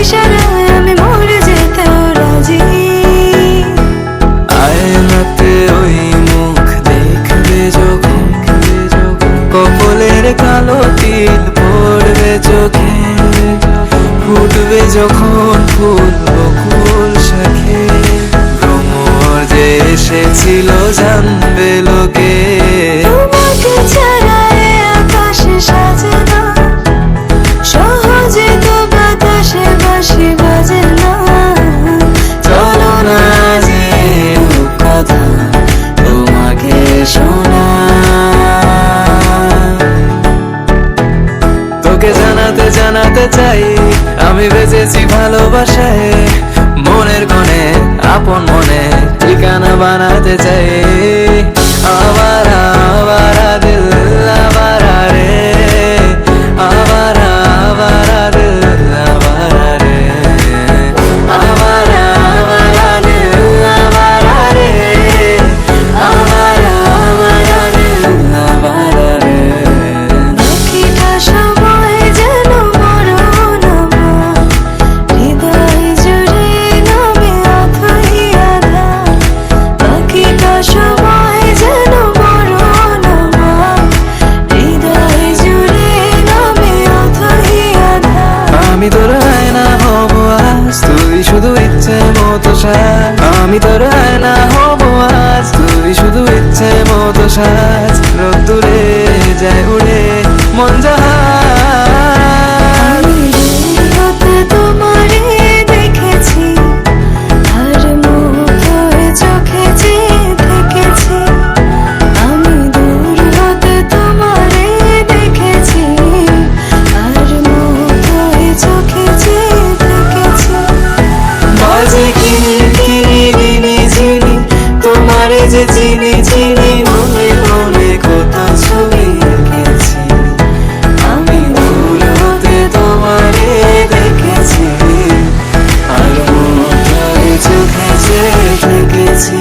ইশারায় আমি মরে যেতেও রাজি। আয়নাতে ওই মুখ দেখবে যখন, কপালের কালো তিল পড়বে চোখে, ফুটবে যখন ফুল বকুল শাখে, ভ্রমর যে এসেছিল জানবে লোকে। তোমাকে ছাড়া এ আকাশে সাজে না, সহজে তো বাতাসে বাঁশি বাজে না। চলো না যে কথা তোমাকে শোনা, তোকে জানাতে জানাতে চাই আমি বেঁচেছি ভালোবাসায়। মনের কোণে আপন মনে ঠিকানা বানাতে চাই। আবারা আবারা দিল আবারা রে, আবারা আবারা দিল আবারা রে, আবারা আবারা দিল আবারা রে, আবারা আবারা দিল আবারা রে। বাকিটা সময় যেন মরণ আমার, হৃদয় জুড়ে নামে অথই আধার। বাকিটা সময় যেন মরণ আমার, হৃদয় জুড়ে নামে অথই আধার। আমি তোর আয়না হব আজ, তুই শুধু ইচ্ছে মতো সাজ। আমি তোর আয়না হব আজ, তুই শুধু ইচ্ছে মতো সাজ। রোদ্দুরে যায় উড়ে মন জাহাজ। আমি দূর হতে তোমারে দেখেছি, আর মুগ্ধ হয়ে চোখে চেয়ে থেকেছি। আমি দূর হতে তোমারে দেখেছি, আর মুগ্ধ হয়ে চোখে চেয়ে থেকেছি। বাজে কিরি দিনে চিনি তোমারে যে চিনি চিনি, মনে মনে কত ছবি এঁকেছি। আমি ভুল হতে তোমারে দেখেছি, আর মনে চোখে চেয়ে থেকেছি।